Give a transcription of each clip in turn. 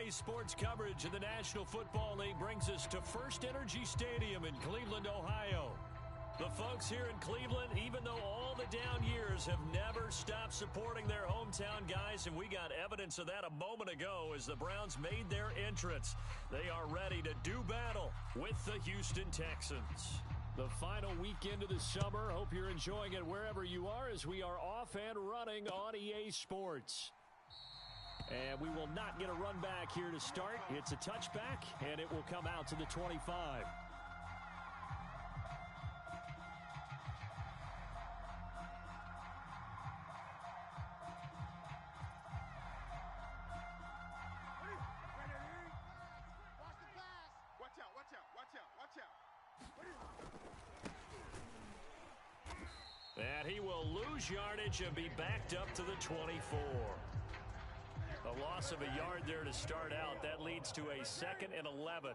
EA Sports coverage of the National Football League brings us to First Energy Stadium in Cleveland, Ohio. The folks here in Cleveland, even though all the down years, have never stopped supporting their hometown guys, and we got evidence of that a moment ago as the Browns made their entrance. They are ready to do battle with the Houston Texans. The final weekend of the summer. Hope you're enjoying it wherever you are as we are off and running on EA Sports. And we will not get a run back here to start. It's a touchback, and it will come out to the 25. And he will lose yardage and be backed up to the 24. A loss of a yard there to start out. That leads to a 2nd and 11.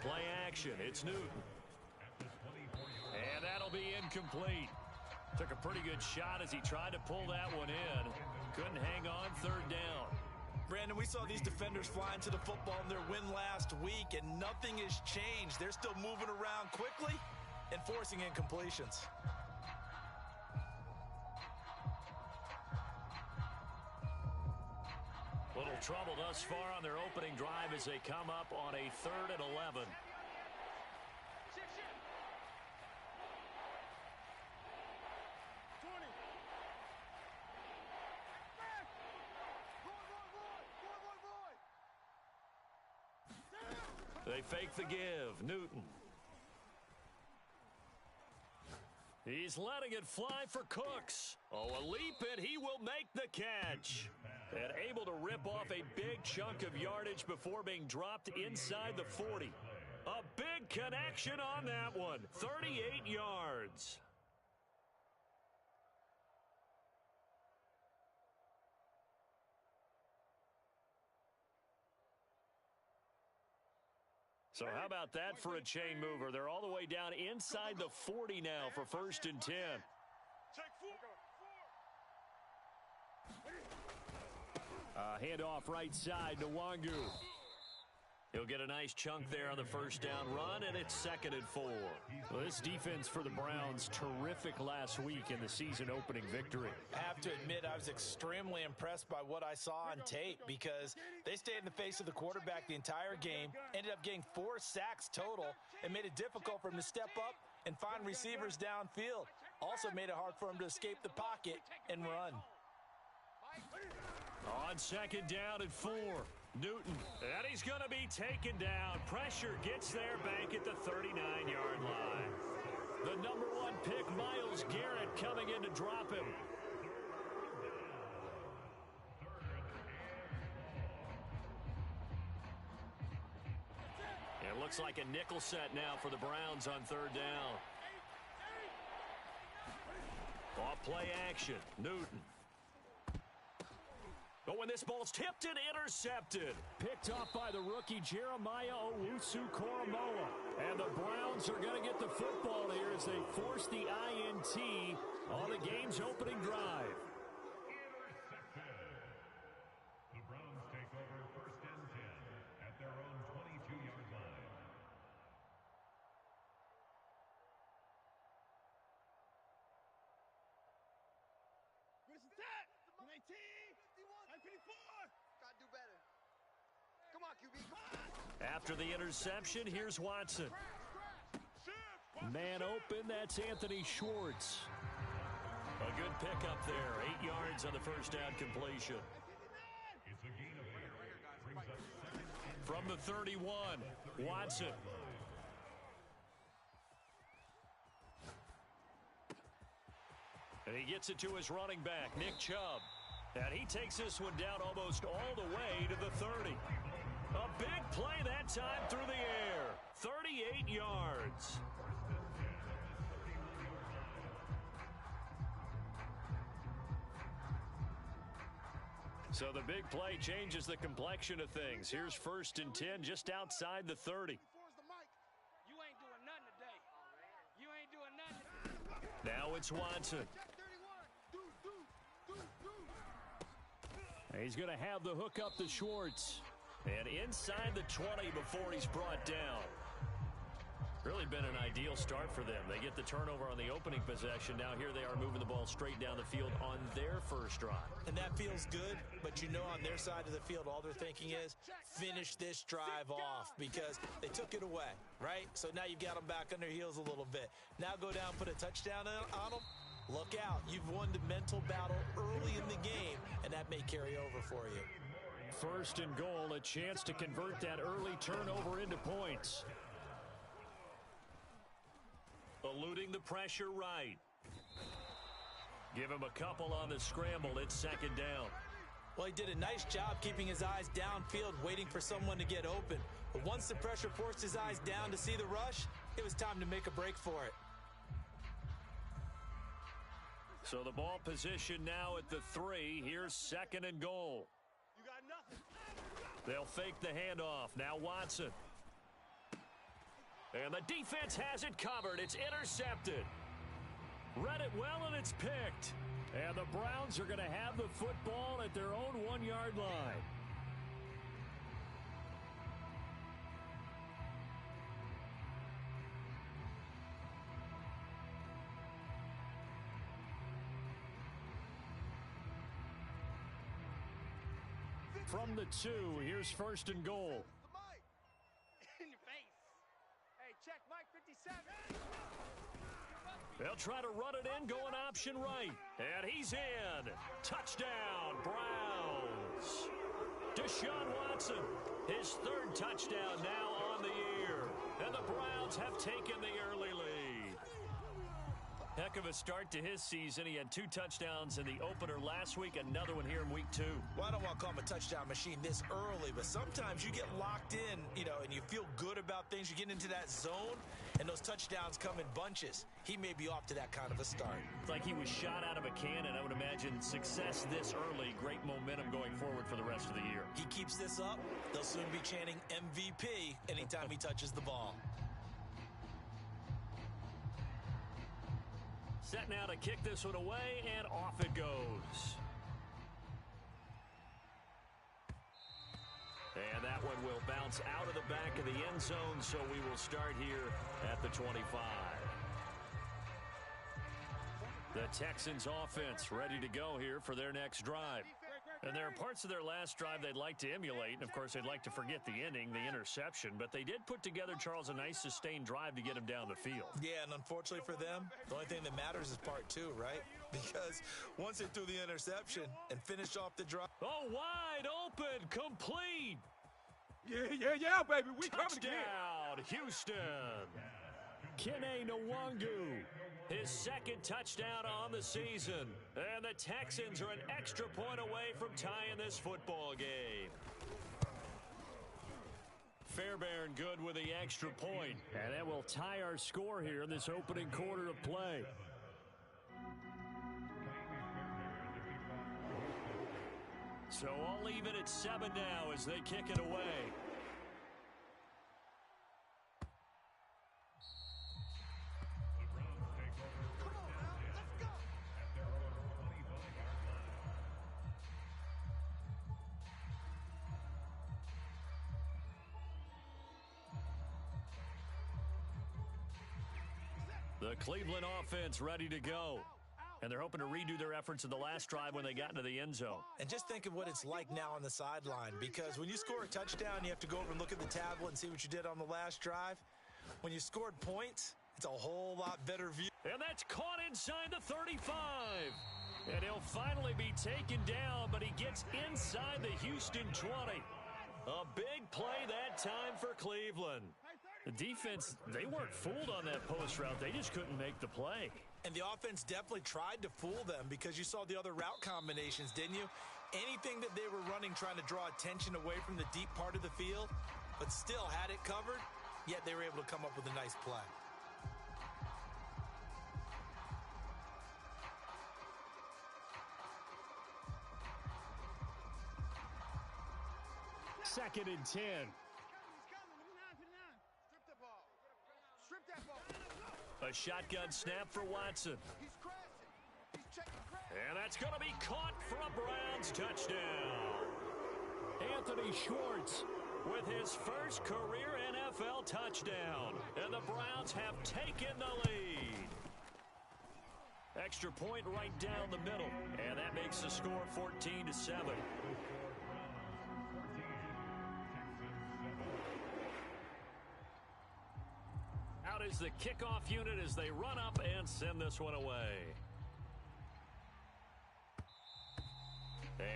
Play action. It's Newton. And that'll be incomplete. Took a pretty good shot as he tried to pull that one in. Couldn't hang on, 3rd down. Brandon, we saw these defenders flying to the football in their win last week, and nothing has changed. They're still moving around quickly and forcing incompletions. Little trouble thus far on their opening drive as they come up on a 3rd and 11. They fake the give. Newton. He's letting it fly for Cooks. Oh, a leap, and he will make the catch. And able to rip off a big chunk of yardage before being dropped inside the 40. A big connection on that one. 38 yards. So how about that for a chain mover? They're all the way down inside the 40 now for 1st and 10. Handoff right side to Wangu. He'll get a nice chunk there on the 1st down run, and it's 2nd and 4. Well, this defense for the Browns, terrific last week in the season-opening victory. I have to admit, I was extremely impressed by what I saw on tape because they stayed in the face of the quarterback the entire game, ended up getting 4 sacks total, and made it difficult for him to step up and find receivers downfield. Also made it hard for him to escape the pocket and run. On 2nd down and 4, Newton. And he's going to be taken down. Pressure gets there back at the 39-yard line. The number 1 pick, Myles Garrett, coming in to drop him. It looks like a nickel set now for the Browns on 3rd down. Off play action, Newton. But when this ball's tipped and intercepted. Picked off by the rookie Jeremiah Owusu-Koramoah. And the Browns are going to get the football here as they force the INT on the game's opening drive. Intercepted. The Browns take over 1st and 10 at their own 22-yard line. Where's the tap? 19, 954. Gotta do better. Come on, QB, come on. After the interception, here's Watson. Man open, that's Anthony Schwartz. A good pickup there. 8 yards on the 1st down completion. It's a gain of 8. From the 31, Watson. And he gets it to his running back, Nick Chubb. And he takes this one down almost all the way to the 30. A big play that time through the air. 38 yards. So the big play changes the complexion of things. Here's 1st and 10 just outside the 30. You ain't doing nothing today. You ain't doing nothing. Now it's Watson. He's going to have the hook up to Schwartz. And inside the 20 before he's brought down. Really been an ideal start for them. They get the turnover on the opening possession. Now here they are moving the ball straight down the field on their first drive. And that feels good, but you know on their side of the field, all they're thinking is finish this drive off because they took it away, right? So now you've got them back on their heels a little bit. Now go down, put a touchdown on them. Look out. You've won the mental battle early in the game, and that may carry over for you. First and goal, a chance to convert that early turnover into points. Eluding the pressure right. Give him a couple on the scramble. It's second down. Well, he did a nice job keeping his eyes downfield, waiting for someone to get open. But once the pressure forced his eyes down to see the rush, it was time to make a break for it. So the ball position now at the 3. Here's second and goal. You got nothing. They'll fake the handoff. Now Watson. And the defense has it covered. It's intercepted. Read it well, and it's picked. And the Browns are going to have the football at their own 1-yard line. From the 2, here's first and goal. In your face. Hey, check Mike 57. They'll try to run it in, going option right. And he's in. Touchdown, Browns. Deshaun Watson, his 3rd touchdown now on the year. And the Browns have taken the early lead. Heck of a start to his season. He had 2 touchdowns in the opener last week, another one here in week 2. Well, I don't want to call him a touchdown machine this early, but sometimes you get locked in, and you feel good about things. You get into that zone, and those touchdowns come in bunches. He may be off to that kind of a start. It's like he was shot out of a cannon. I would imagine success this early, great momentum going forward for the rest of the year. He keeps this up, they'll soon be chanting MVP anytime he touches the ball. Set now to kick this one away, and off it goes. And that one will bounce out of the back of the end zone, so we will start here at the 25. The Texans offense ready to go here for their next drive. And there are parts of their last drive they'd like to emulate. And, of course, they'd like to forget the ending, the interception. But they did put together, Charles, a nice sustained drive to get him down the field. Yeah, and unfortunately for them, the only thing that matters is part 2, right? Because once they threw the interception and finished off the drive. Oh, wide open, complete. Yeah, baby. We coming again. Touchdown, Houston. Kene Nwangu, his 2nd touchdown on the season. And the Texans are an extra point away from tying this football game. Fairbairn good with the extra point. And that will tie our score here in this opening quarter of play. So all even at 7 now as they kick it away. The Cleveland offense ready to go. And they're hoping to redo their efforts in the last drive when they got into the end zone. And just think of what it's like now on the sideline, because when you score a touchdown, you have to go over and look at the tablet and see what you did on the last drive. When you scored points, it's a whole lot better view. And that's caught inside the 35. And he'll finally be taken down, but he gets inside the Houston 20. A big play that time for Cleveland. The defense, they weren't fooled on that post route. They just couldn't make the play. And the offense definitely tried to fool them because you saw the other route combinations, didn't you? Anything that they were running trying to draw attention away from the deep part of the field, but still had it covered, yet they were able to come up with a nice play. Second and 10. Strip that ball. A shotgun snap for Watson. He's crashing. He's checking crash. And that's going to be caught for a Browns touchdown. Anthony Schwartz with his first career NFL touchdown. And the Browns have taken the lead. Extra point right down the middle. And that makes the score 14-7. Out is the kickoff unit as they run up and send this one away.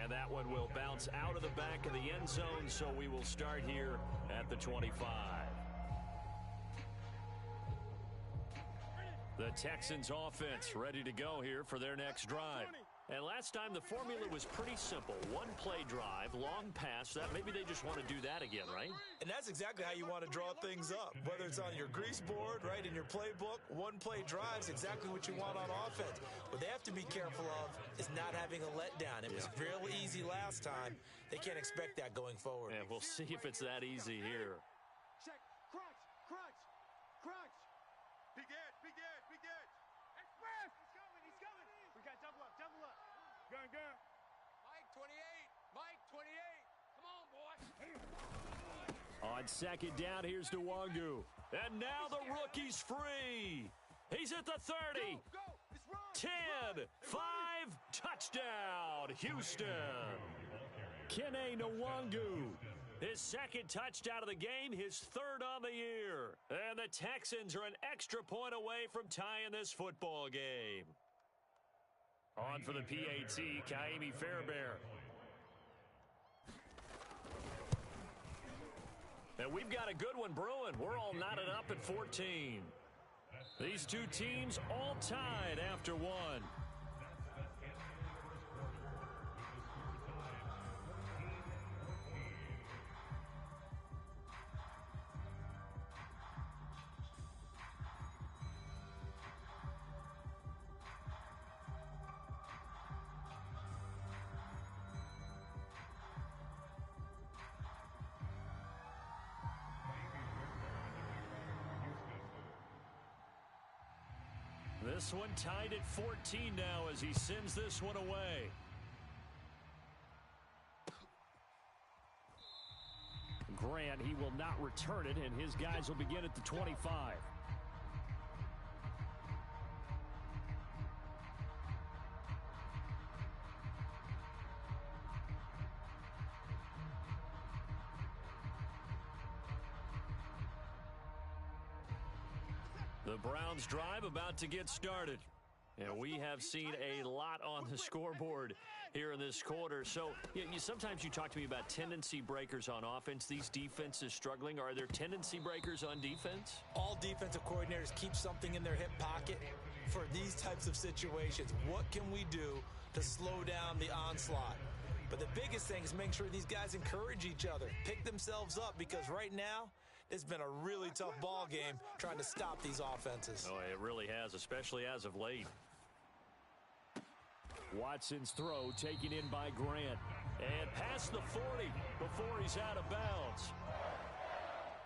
And that one will bounce out of the back of the end zone, so we will start here at the 25. The Texans offense ready to go here for their next drive. And last time the formula was pretty simple. One play drive, long pass. That maybe they just want to do that again, right? And that's exactly how you want to draw things up. Whether it's on your grease board, right, in your playbook, one play drive is exactly what you want on offense. What they have to be careful of is not having a letdown. It was real easy last time. They can't expect that going forward. And we'll see if it's that easy here. Check. Crunch. Big edge. Express. He's coming. We got double up. Gun. Mike 28. Come on, boy. On second down, here's Nwangu. And now the rookie's free. He's at the 30. Go. It's run. 10, 5, touchdown, Houston. Kene Nwangu, his second touchdown of the game, his third on the year. And the Texans are an extra point away from tying this football game. On for the PAT, Kaimi Fairbairn. And we've got a good one brewing. We're all knotted up at 14. These two teams all tied after one. This one tied at 14 now as he sends this one away. Grant, he will not return it, and his guys will begin at the 25. The Browns drive about to get started. And we have seen a lot on the scoreboard here in this quarter. So sometimes you talk to me about tendency breakers on offense. These defenses struggling. Are there tendency breakers on defense? All defensive coordinators keep something in their hip pocket for these types of situations. What can we do to slow down the onslaught? But the biggest thing is make sure these guys encourage each other, pick themselves up, because right now, it's been a really tough ball game trying to stop these offenses. Oh, it really has, especially as of late. Watson's throw taken in by Grant. And past the 40 before he's out of bounds.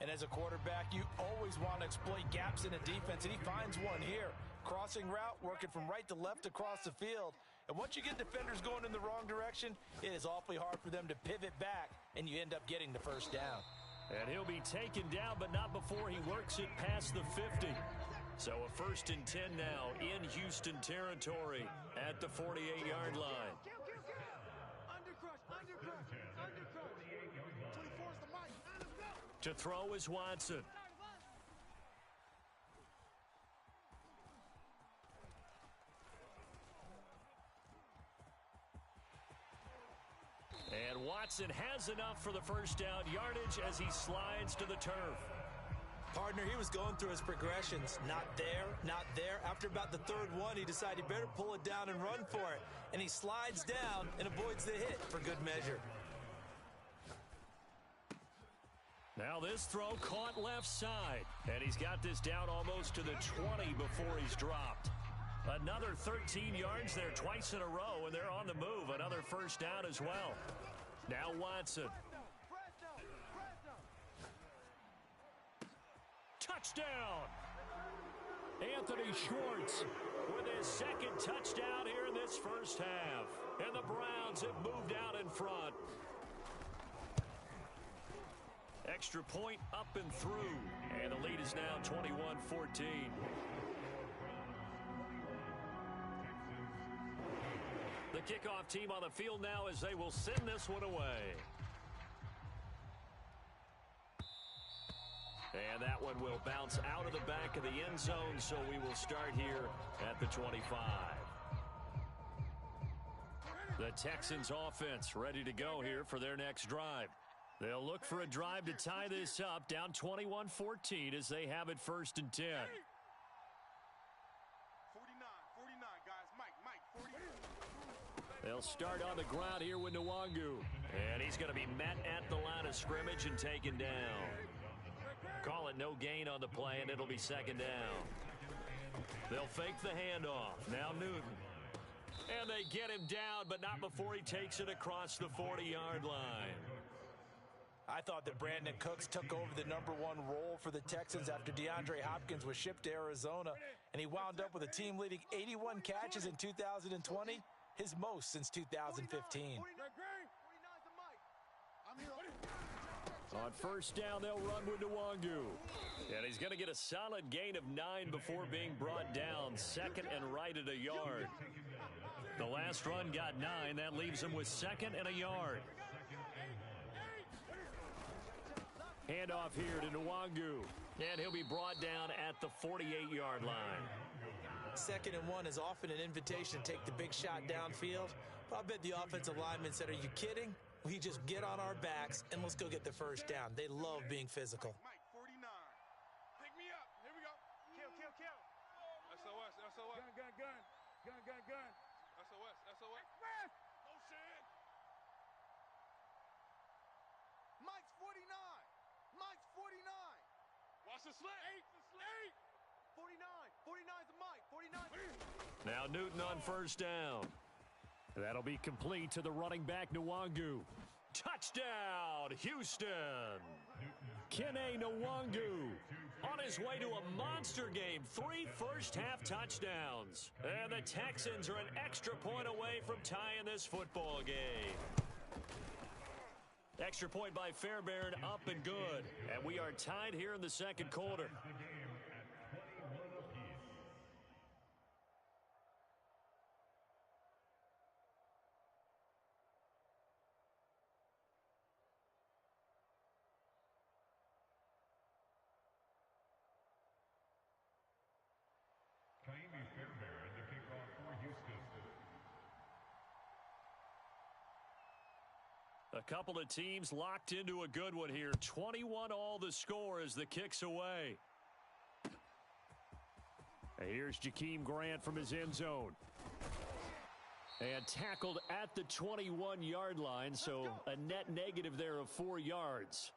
And as a quarterback, you always want to exploit gaps in a defense, and he finds one here. Crossing route, working from right to left across the field. And once you get defenders going in the wrong direction, it is awfully hard for them to pivot back, and you end up getting the first down. And he'll be taken down, but not before he works it past the 50. So a 1st and 10 now in Houston territory at the 48-yard line. Undercrush. 24's the mic. Let's go. To throw is Watson. And Watson has enough for the first down yardage as he slides to the turf. Partner, he was going through his progressions. Not there. After about the third one, he decided he better pull it down and run for it. And he slides down and avoids the hit for good measure. Now this throw caught left side. And he's got this down almost to the 20 before he's dropped. Another 13 yards there twice in a row, and they're on the move. Another first down as well. Now Watson. Touchdown! Anthony Schwartz with his second touchdown here in this first half. And the Browns have moved out in front. Extra point up and through. And the lead is now 21-14. The kickoff team on the field now as they will send this one away. And that one will bounce out of the back of the end zone, so we will start here at the 25. The Texans offense ready to go here for their next drive. They'll look for a drive to tie this up, down 21-14 as they have it 1st and 10. 49, guys. Mike, 49. They'll start on the ground here with Nwangu. And he's going to be met at the line of scrimmage and taken down. Call it no gain on the play, and it'll be 2nd down. They'll fake the handoff. Now Newton. And they get him down, but not before he takes it across the 40-yard line. I thought that Brandon Cooks took over the #1 role for the Texans after DeAndre Hopkins was shipped to Arizona, and he wound up with a team-leading 81 catches in 2020, his most since 2015. On 1st down, they'll run with Nwangu. And he's going to get a solid gain of 9 before being brought down. 2nd and right at a yard. The last run got 9. That leaves him with 2nd and a yard. Handoff here to Nwangu. And he'll be brought down at the 48-yard line. 2nd and 1 is often an invitation to take the big shot downfield. But I bet the offensive lineman said, are you kidding? We just get on our backs and let's go get the 1st down. They love being physical. Mike, 49. Pick me up. Here we go. Kill. SOS. Gun. SOS. Motion. Mike's 49. Mike's 49. Watch the slant. 49. 49's a Mike. 49. Now Newton on 1st down. That'll be complete to the running back, Nwangu. Touchdown, Houston. Kene Nwangu on his way to a monster game. 3 first-half touchdowns. And the Texans are an extra point away from tying this football game. Extra point by Fairbairn, up and good. And we are tied here in the 2nd quarter. Fairbairn to kick off for Houston. A couple of teams locked into a good one here. 21 all the score as the kick's away. And here's Jakeem Grant from his end zone. And tackled at the 21-yard line, so a net negative there of 4 yards.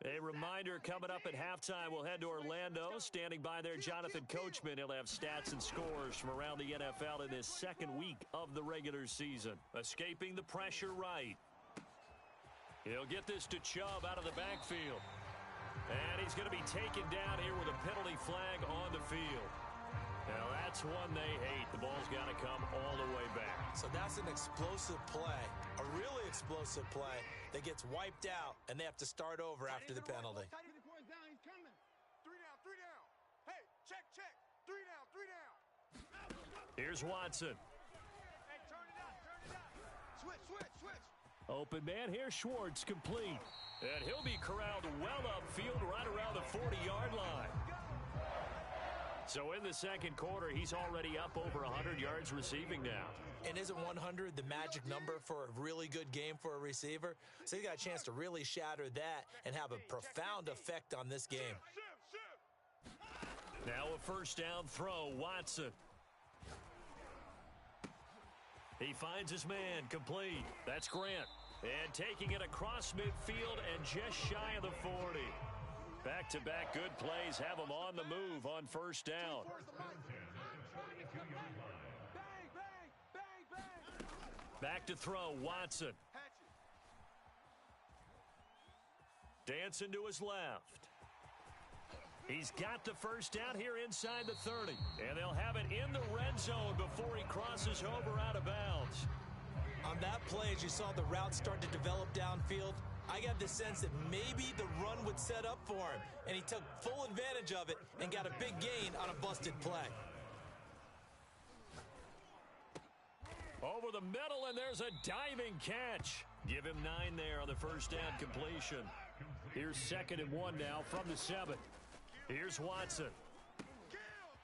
A reminder, coming up at halftime, we'll head to Orlando. Standing by there, Jonathan Coachman. He'll have stats and scores from around the NFL in this 2nd week of the regular season. Escaping the pressure right. He'll get this to Chubb out of the backfield. And he's going to be taken down here with a penalty flag on the field. Now, that's one they hate. The ball's got to come all the way back. So that's an explosive play, a really explosive play that gets wiped out, and they have to start over after the penalty. 3 down. Hey, check. 3 down. Here's Watson. Hey, turn it up. Switch. Open man here, Schwartz, complete. And he'll be corralled well upfield right around the 40-yard line. So in the 2nd quarter, he's already up over 100 yards receiving now. And isn't 100 the magic number for a really good game for a receiver? So he got a chance to really shatter that and have a profound effect on this game. Now a 1st down throw, Watson. He finds his man, complete. That's Grant. And taking it across midfield and just shy of the 40. Back-to-back good plays have him on the move on 1st down. Back to throw, Watson. Dancing to his left. He's got the first down here inside the 30. And they'll have it in the red zone before he crosses over out of bounds. On that play, as you saw the route start to develop downfield, I got the sense that maybe the run would set up for him. And he took full advantage of it and got a big gain on a busted play. Over the middle, and there's a diving catch. Give him 9 there on the first down completion. Here's 2nd and 1 now from the 7. Here's Watson.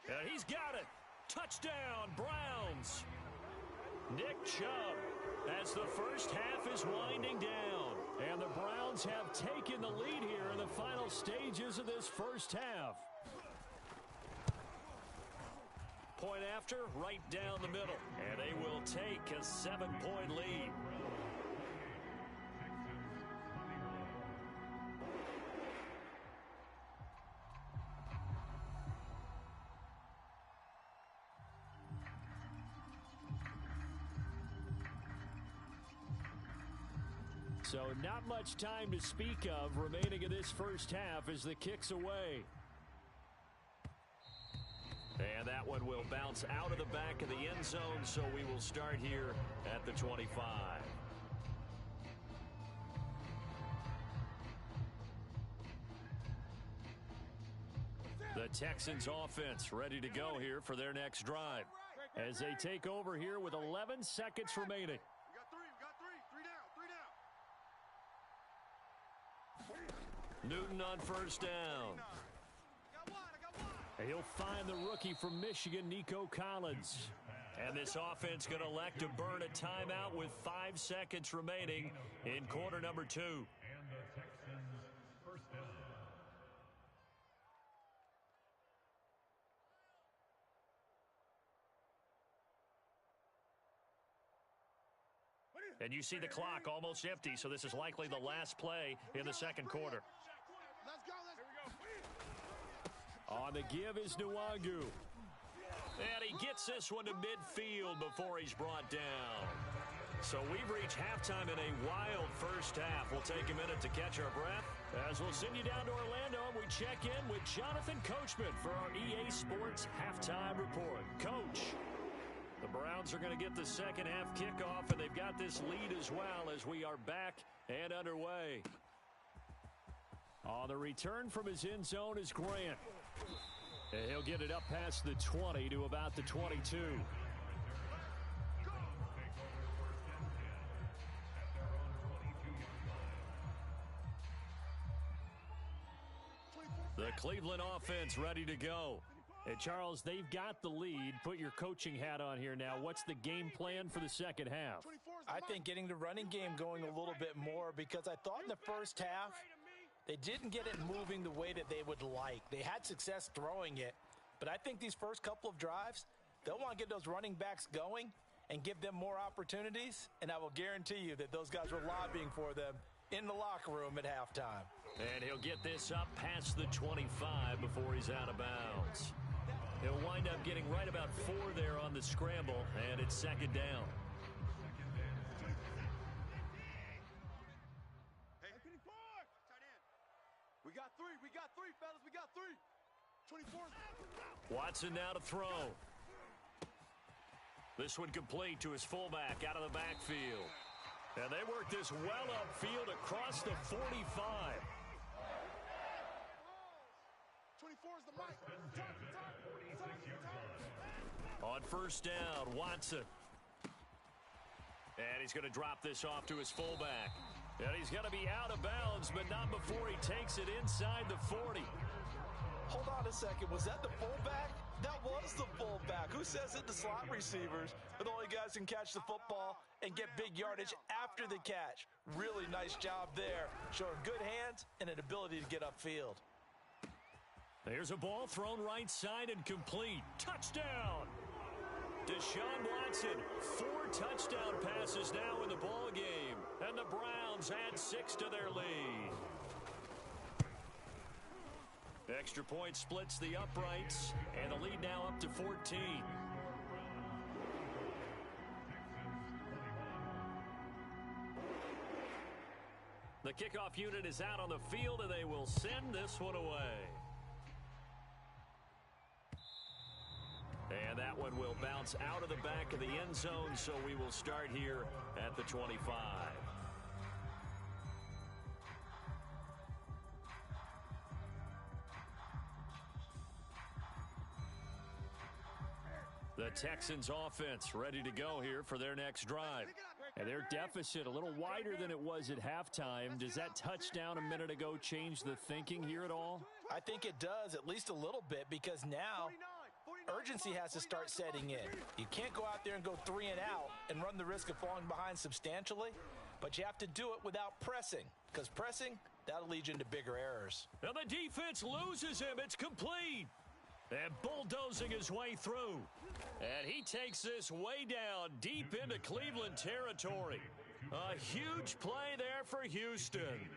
And he's got it. Touchdown, Browns. Nick Chubb as the first half is winding down. And the Browns have taken the lead here in the final stages of this first half. Point after, right down the middle. And they will take a 7-point lead. So not much time to speak of remaining in this first half as the kick's away. And that one will bounce out of the back of the end zone, so we will start here at the 25. The Texans offense ready to go here for their next drive as they take over here with 11 seconds remaining. Newton on first down. He'll find the rookie from Michigan, Nico Collins. And this offense going to elect to burn a timeout with 5 seconds remaining in quarter number 2. And the Texans first down. And you see the clock almost empty, so this is likely the last play in the second quarter. Let's go. On the give is Nwangu. And he gets this one to midfield before he's brought down. So we've reached halftime in a wild first half. We'll take a minute to catch our breath as we'll send you down to Orlando and we check in with Jonathan Coachman for our EA Sports Halftime Report. Coach, the Browns are going to get the second half kickoff, and they've got this lead as well as we are back and underway. On the return from his end zone is Grant. And he'll get it up past the 20 to about the 22. The Cleveland offense ready to go. And Charles, they've got the lead. Put your coaching hat on here now. What's the game plan for the second half? I think getting the running game going a little bit more, because I thought in the first half they didn't get it moving the way that they would like. They had success throwing it, but I think these first couple of drives, they'll want to get those running backs going and give them more opportunities, and I will guarantee you that those guys were lobbying for them in the locker room at halftime. And he'll get this up past the 25 before he's out of bounds. He'll wind up getting right about 4 there on the scramble, and it's second down. We got three, fellas. We got 3. 24. Watson now to throw. This one complete to his fullback out of the backfield. And they work this well upfield across the 45. 24 is the mic. On first down, Watson. And he's going to drop this off to his fullback. And he's going to be out of bounds, but not before he takes it inside the 40. Hold on a second. Was that the fullback? That was the fullback. Who says it to slot receivers? But the only guys can catch the football and get big yardage after the catch. Really nice job there. Showing good hands and an ability to get upfield. There's a ball thrown right side and complete. Touchdown! Deshaun Watson, 4 touchdown passes now in the ball game. And the Browns add 6 to their lead. Extra point splits the uprights, and the lead now up to 14. The kickoff unit is out on the field, and they will send this one away. And that one will bounce out of the back of the end zone, so we will start here at the 25. The Texans offense ready to go here for their next drive. And their deficit a little wider than it was at halftime. Does that touchdown a minute ago change the thinking here at all? I think it does, at least a little bit, because now urgency has to start setting in. You can't go out there and go 3 and out and run the risk of falling behind substantially, but you have to do it without pressing, because pressing, that'll lead you into bigger errors. And the defense loses him. It's complete. And bulldozing his way through. And he takes this way down deep into Cleveland territory. A huge play there for Houston.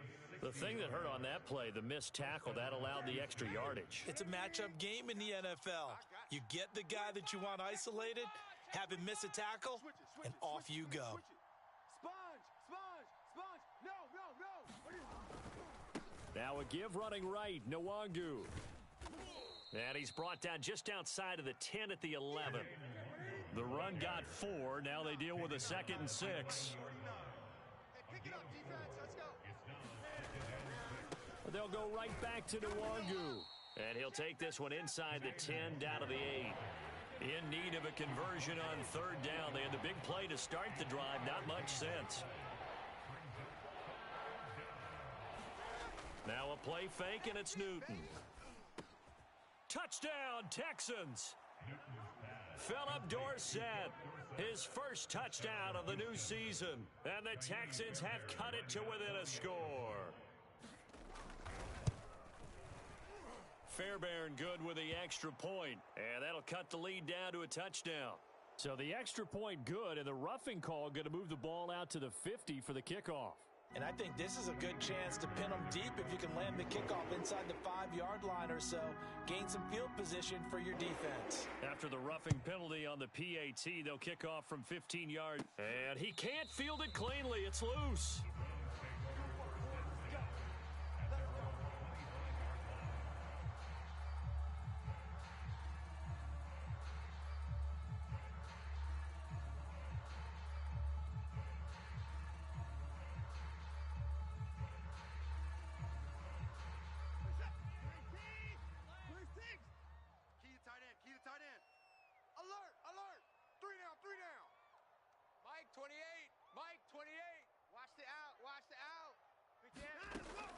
The thing that hurt on that play, the missed tackle, that allowed the extra yardage. It's a matchup game in the NFL. You get the guy that you want isolated, have him miss a tackle, and off you go. Now a give running right, Nwangu. And he's brought down just outside of the 10 at the 11. The run got 4. Now they deal with a 2nd and 6. Pick it up, defense. Let's go. They'll go right back to Nwangu. And he'll take this one inside the 10 down to the 8. In need of a conversion on 3rd down. They had the big play to start the drive. Not much sense. Now a play fake, and it's Newton. Touchdown, Texans. Philip Dorsett, his first touchdown of the new season. And the Texans have cut it to within a score. Fairbairn good with the extra point. And that'll cut the lead down to a touchdown. So the extra point good, and the roughing call going to move the ball out to the 50 for the kickoff. And I think this is a good chance to pin them deep if you can land the kickoff inside the 5-yard line or so. Gain some field position for your defense. After the roughing penalty on the PAT, they'll kick off from 15 yards. And he can't field it cleanly. It's loose.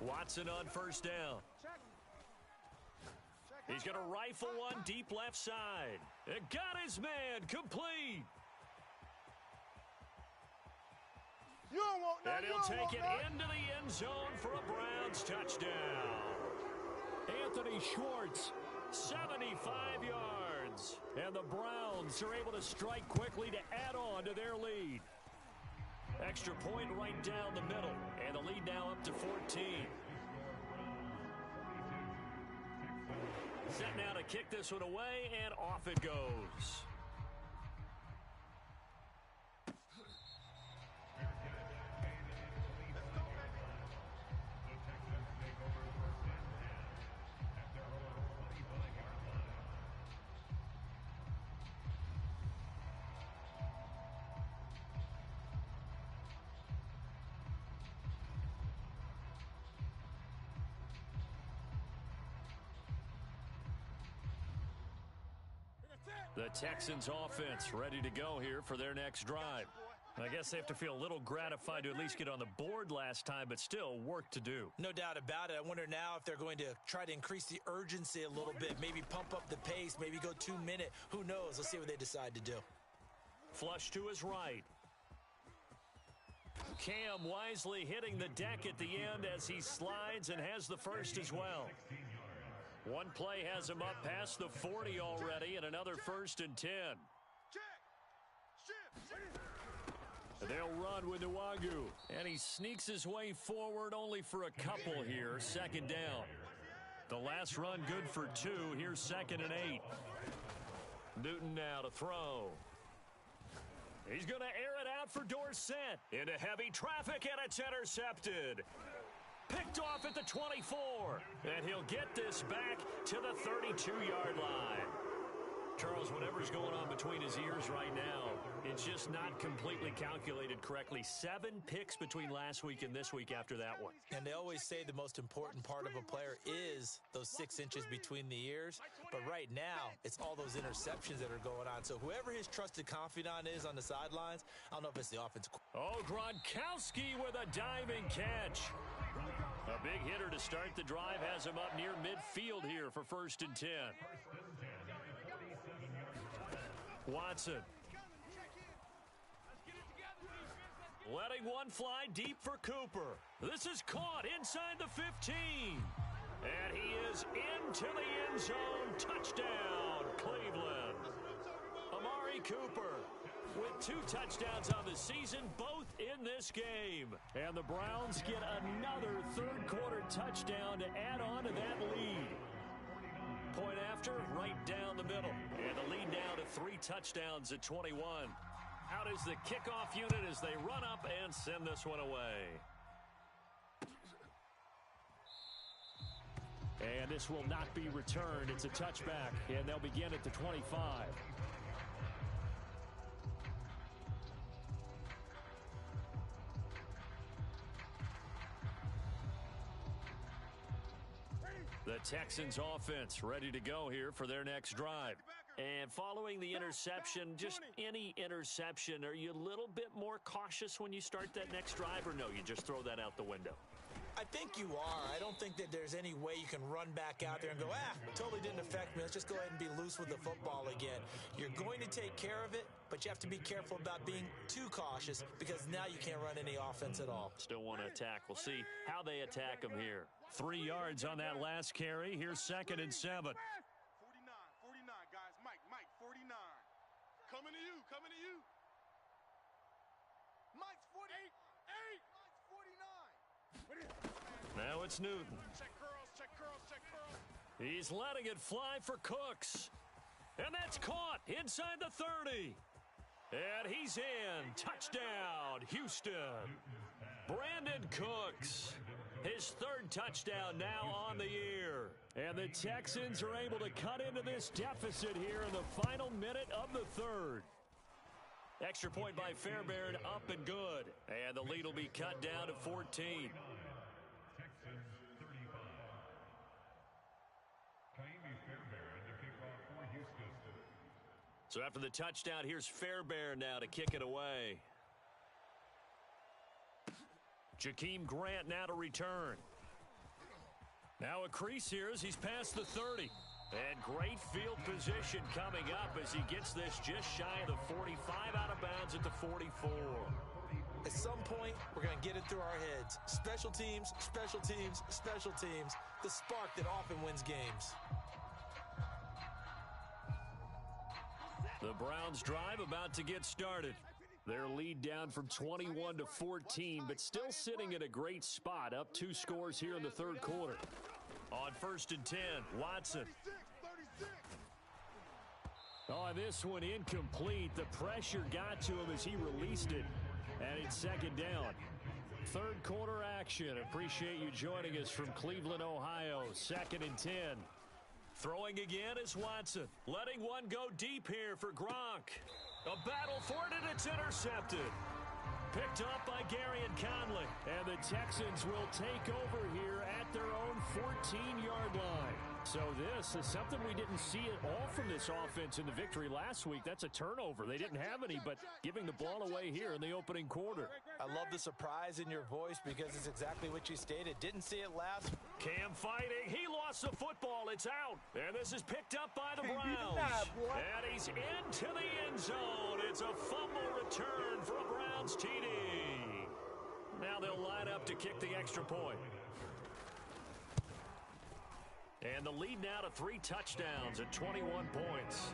Watson on 1st down. He's going to rifle one deep left side. It got his man complete. And he'll take it into the end zone for a Browns touchdown. Anthony Schwartz, 75 yards. And the Browns are able to strike quickly to add on to their lead. Extra point right down the middle, and the lead now up to 14. Set now to kick this one away, and off it goes. The Texans offense ready to go here for their next drive. I guess they have to feel a little gratified to at least get on the board last time, but still work to do. No doubt about it. I wonder now if they're going to try to increase the urgency a little bit, maybe pump up the pace, maybe go 2-minute. Who knows? Let's see what they decide to do. Flush to his right. Cam wisely hitting the deck at the end as he slides and has the first as well. One play has him up past the 40 already, and another 1st and 10. They'll run with Nwangu, and he sneaks his way forward only for a couple here. 2nd down. The last run good for 2. Here's 2nd and 8. Newton now to throw. He's going to air it out for Dorsett. Into heavy traffic, and it's intercepted. Picked off at the 24. And he'll get this back to the 32-yard line. Charles, whatever's going on between his ears right now, it's just not completely calculated correctly. 7 picks between last week and this week after that one. And they always say the most important part of a player is those 6 inches between the ears. But right now, it's all those interceptions that are going on. So whoever his trusted confidant is on the sidelines, I don't know if it's the offense. Oh, Gronkowski with a diving catch. A big hitter to start the drive has him up near midfield here for 1st and 10. Watson. Letting one fly deep for Cooper. This is caught inside the 15. And he is into the end zone. Touchdown, Cleveland. Amari Cooper with 2 touchdowns on the season, both in this game. And the Browns get another third-quarter touchdown to add on to that lead. Point after, right down the middle. And the lead now to 3 touchdowns at 21. Out is the kickoff unit as they run up and send this one away. And this will not be returned. It's a touchback, and they'll begin at the 25. The Texans offense ready to go here for their next drive. And following the interception, just any interception, are you a little bit more cautious when you start that next drive, or no, you just throw that out the window? I think you are. I don't think that there's any way you can run back out there and go, totally didn't affect me. Let's just go ahead and be loose with the football again. You're going to take care of it, but you have to be careful about being too cautious because now you can't run any offense at all. Still want to attack. We'll see how they attack him here. 3 yards on that last carry. Here's 2nd and 7. 49, guys. Mike, 49. Coming to you. Mike's 48. Mike's 49. Now it's Newton. Check curls. He's letting it fly for Cooks. And that's caught inside the 30. And he's in. Touchdown, Houston. Brandon Cooks. His 3rd touchdown now on the year. And the Texans are able to cut into this deficit here in the final minute of the 3rd. Extra point by Fairbairn, up and good. And the lead will be cut down to 14. Texans 35. Kaimi Fairbairn to kick off for Houston. So after the touchdown, here's Fairbairn now to kick it away. Jakeem Grant now to return. Now a crease here as he's past the 30. And great field position coming up as he gets this just shy of the 45, out of bounds at the 44. At some point, we're going to get it through our heads. Special teams, special teams, special teams. The spark that often wins games. The Browns drive about to get started. Their lead down from 21 to 14, but still sitting in a great spot, up 2 scores here in the 3rd quarter. On 1st and 10, Watson. 36. Oh, this one incomplete. The pressure got to him as he released it, and it's 2nd down. 3rd quarter action. Appreciate you joining us from Cleveland, Ohio. 2nd and 10. Throwing again is Watson. Letting one go deep here for Gronk. A battle for it, and it's intercepted. Picked up by Gary and Conley. And the Texans will take over here at their own 14-yard line. So this is something we didn't see at all from this offense in the victory last week. That's a turnover. They didn't have any, but giving the ball away here in the opening quarter. I love the surprise in your voice because it's exactly what you stated. Didn't see it last. Cam fighting. He lost the football. It's out. And this is picked up by the Browns. And he's into the end zone. It's a fumble return for a Browns TD. Now they'll line up to kick the extra point. And the lead now to 3 touchdowns at 21 points.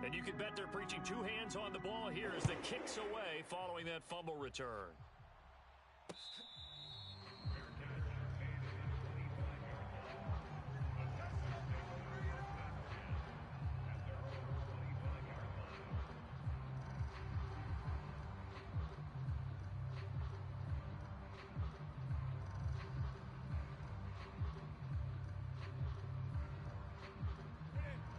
And And you can bet they're preaching two hands on the ball here as the kick's away following that fumble return.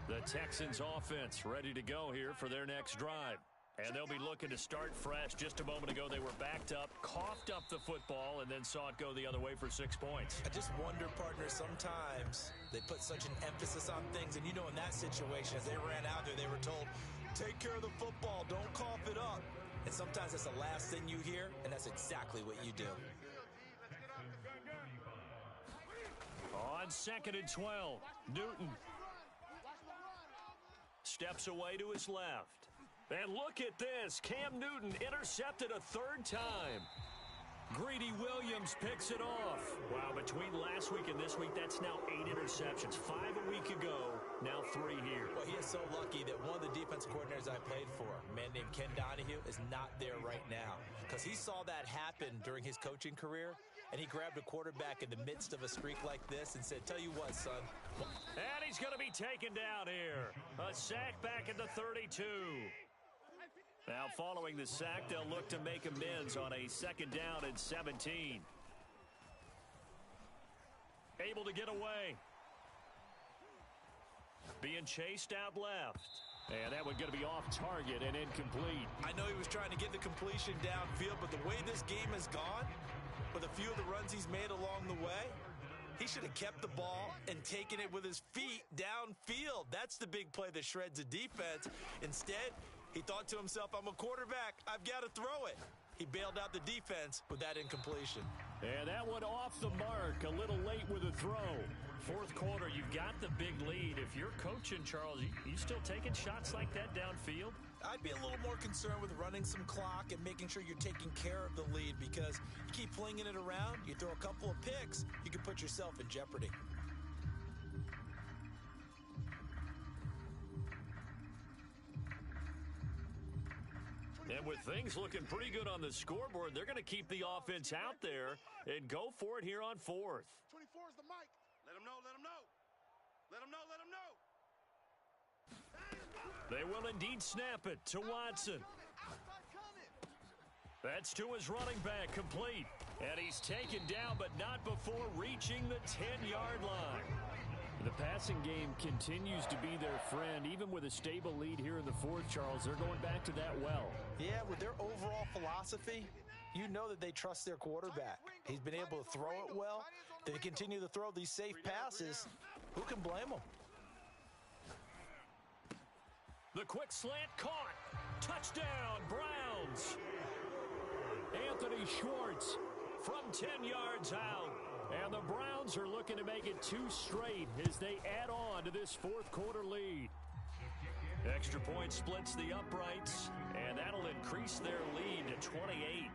The Texans offense ready to go here for their next drive. And they'll be looking to start fresh. Just a moment ago, they were backed up, coughed up the football, and then saw it go the other way for 6 points. I just wonder, partner, sometimes they put such an emphasis on things. And, you know, in that situation, as they ran out there, they were told, take care of the football, don't cough it up. And sometimes that's the last thing you hear, and that's exactly what you do. On 2nd and 12, Newton steps away to his left. And look at this. Cam Newton intercepted a third time. Greedy Williams picks it off. Wow, between last week and this week, that's now 8 interceptions. 5 a week ago, now 3 here. Well, he is so lucky that one of the defense coordinators I played for, a man named Ken Donahue, is not there right now. Because he saw that happen during his coaching career, and he grabbed a quarterback in the midst of a streak like this and said, tell you what, son. And he's going to be taken down here. A sack back at the 32. Now, following the sack, they'll look to make amends on a 2nd down and 17. Able to get away. Being chased out left. And that one's going to be off target and incomplete. I know he was trying to get the completion downfield, but the way this game has gone, with a few of the runs he's made along the way, he should have kept the ball and taken it with his feet downfield. That's the big play that shreds a defense. Instead, he thought to himself, I'm a quarterback. I've got to throw it. He bailed out the defense with that incompletion. And that one off the mark. A little late with a throw. 4th quarter, you've got the big lead. If you're coaching, Charles, you still taking shots like that downfield? I'd be a little more concerned with running some clock and making sure you're taking care of the lead, because you keep flinging it around, you throw a couple of picks, you can put yourself in jeopardy. And with things looking pretty good on the scoreboard, they're going to keep the offense out there and go for it here on 4th. 24 is the mic. Let him know, let him know. Let him know, let him know. They will indeed snap it to Watson. That's to his running back, complete. And he's taken down, but not before reaching the 10-yard line. The passing game continues to be their friend. Even with a stable lead here in the 4th, Charles, they're going back to that well. Yeah, with their overall philosophy, you know that they trust their quarterback. He's been able to throw it well. They continue to throw these safe passes. Who can blame them? The quick slant caught. Touchdown, Browns. Anthony Schwartz from 10 yards out. And the Browns are looking to make it 2 straight as they add on to this 4th quarter lead. Extra point splits the uprights, and that'll increase their lead to 28.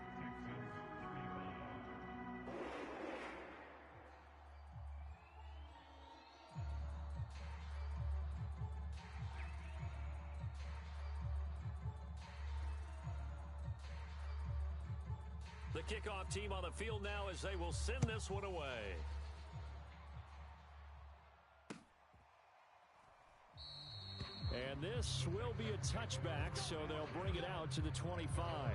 The kickoff team on the field now as they will send this one away. And this will be a touchback, so they'll bring it out to the 25.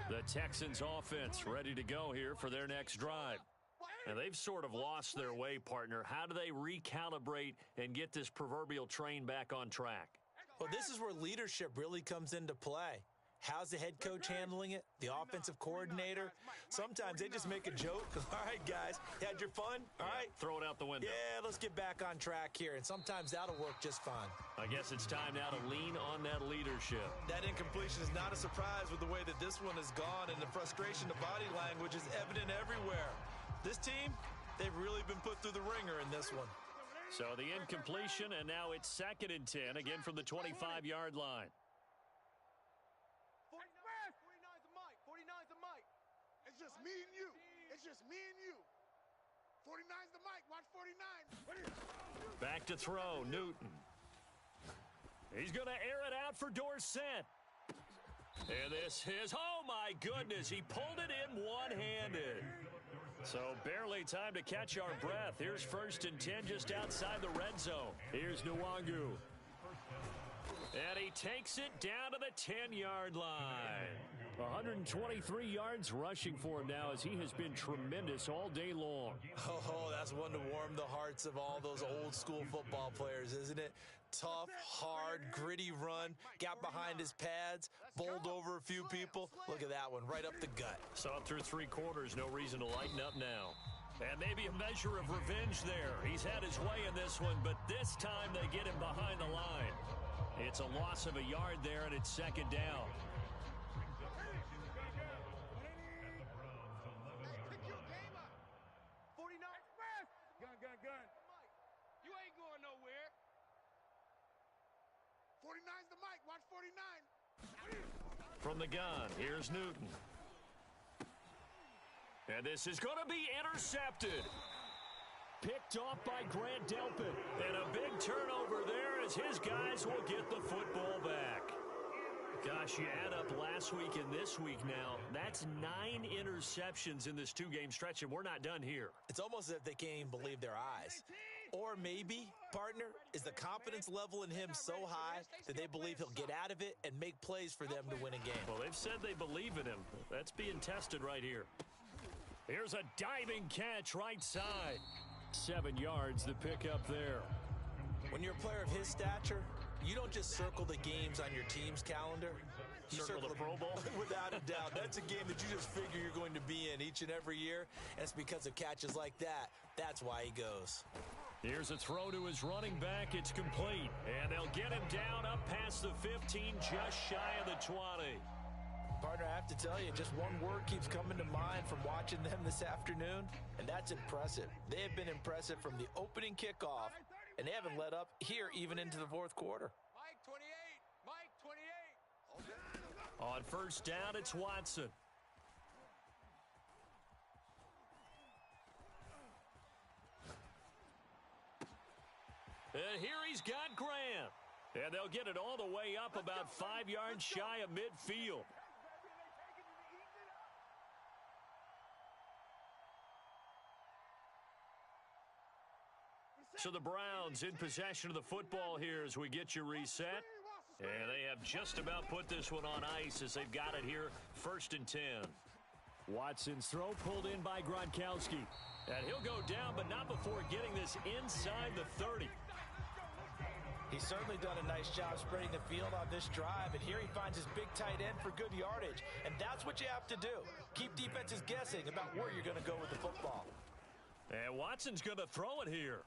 The Texans offense ready to go here for their next drive. And they've sort of lost their way, partner. How do they recalibrate and get this proverbial train back on track? Well, this is where leadership really comes into play. How's the head coach handling it? The offensive coordinator? Sometimes they just make a joke. All right, guys, you had your fun? All right. Throw it out the window. Yeah, let's get back on track here. And sometimes that'll work just fine. I guess it's time now to lean on that leadership. That incompletion is not a surprise with the way that this one has gone, and the frustration, the body language is evident everywhere. This team, they've really been put through the ringer in this one. So the incompletion, and now it's 2nd and 10, again from the 25-yard line. 49's a mic. 49's a mic. It's just me and you. It's just me and you. 49. Back to throw, Newton. He's going to air it out for Dorsett. And this is, oh my goodness, he pulled it in one-handed. So barely time to catch our breath. Here's 1st and 10 just outside the red zone. Here's Nwangu. And he takes it down to the 10-yard line. 123 yards rushing for him now as he has been tremendous all day long. Oh, that's one to warm the hearts of all those old-school football players, isn't it? Tough, hard, gritty run, got behind his pads, bowled over a few people. Look at that one, right up the gut. Saw it through 3 quarters, no reason to lighten up now. And maybe a measure of revenge there. He's had his way in this one, but this time they get him behind the line. It's a loss of a yard there, and it's 2nd down. Gun. You ain't going nowhere. 49's the mic. Watch 49. From the gun, here's Newton. And this is going to be intercepted. Picked off by Grant Delpit. And a big turnover there as his guys will get the football back. Gosh, you add up last week and this week now, that's 9 interceptions in this 2-game stretch, and we're not done here. It's almost as if they can't even believe their eyes. Or maybe, partner, is the confidence level in him so high that they believe he'll get out of it and make plays for them to win a game. Well, they've said they believe in him. That's being tested right here. Here's a diving catch right side. 7 yards to pick up there. When you're a player of his stature, you don't just circle the games on your team's calendar. You circle the Pro Bowl? Without a doubt. That's a game that you just figure you're going to be in each and every year, and it's because of catches like that. That's why he goes. Here's a throw to his running back. It's complete. And they'll get him down up past the 15, just shy of the 20. Partner, I have to tell you, just one word keeps coming to mind from watching them this afternoon, and that's impressive. They have been impressive from the opening kickoff, and they haven't let up here even into the 4th quarter. Mike 28. Mike 28. On 1st down, it's Watson. And here he's got Grant. And they'll get it all the way up about 5 yards shy of midfield. So the Browns in possession of the football here as we get you reset. And they have just about put this one on ice as they've got it here, 1st and 10. Watson's throw pulled in by Gronkowski. And he'll go down, but not before getting this inside the 30. He's certainly done a nice job spreading the field on this drive, and here he finds his big tight end for good yardage. And that's what you have to do. Keep defenses guessing about where you're going to go with the football. And Watson's going to throw it here.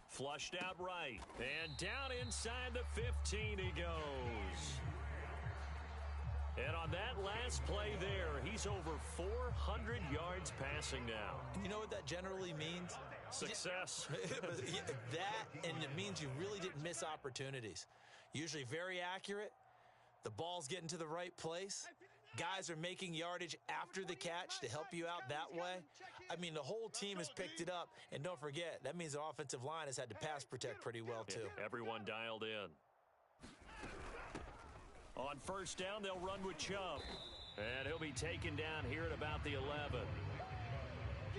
Flushed out right. And down inside the 15 he goes. And on that last play there, he's over 400 yards passing now. You know what that generally means? Success. That, and it means you really didn't miss opportunities. Usually very accurate. The ball's getting to the right place. Guys are making yardage after the catch to help you out that way. I mean, the whole team has picked it up. And don't forget, that means the offensive line has had to pass protect pretty well, too. Yeah, everyone dialed in. On 1st down, they'll run with Chubb. And he'll be taken down here at about the 11.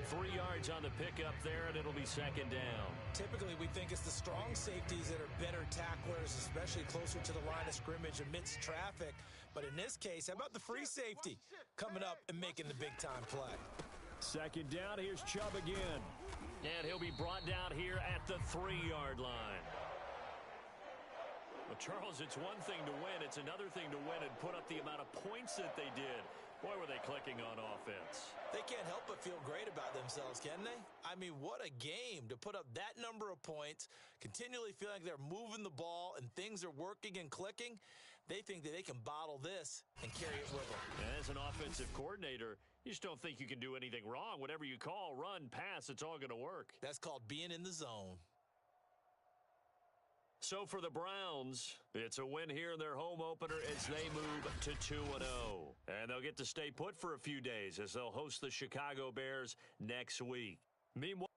3 yards on the pickup there, and it'll be 2nd down. Typically, we think it's the strong safeties that are better tacklers, especially closer to the line of scrimmage amidst traffic. But in this case, how about the free safety coming up and making the big-time play? 2nd down, here's Chubb again. And he'll be brought down here at the 3-yard line. Well, Charles, it's one thing to win. It's another thing to win and put up the amount of points that they did. Boy, were they clicking on offense. They can't help but feel great about themselves, can they? I mean, what a game to put up that number of points, continually feeling like they're moving the ball and things are working and clicking. They think that they can bottle this and carry it with them. And as an offensive coordinator, you just don't think you can do anything wrong. Whatever you call, run, pass, it's all going to work. That's called being in the zone. So for the Browns, it's a win here in their home opener as they move to 2-0. And they'll get to stay put for a few days as they'll host the Chicago Bears next week. Meanwhile,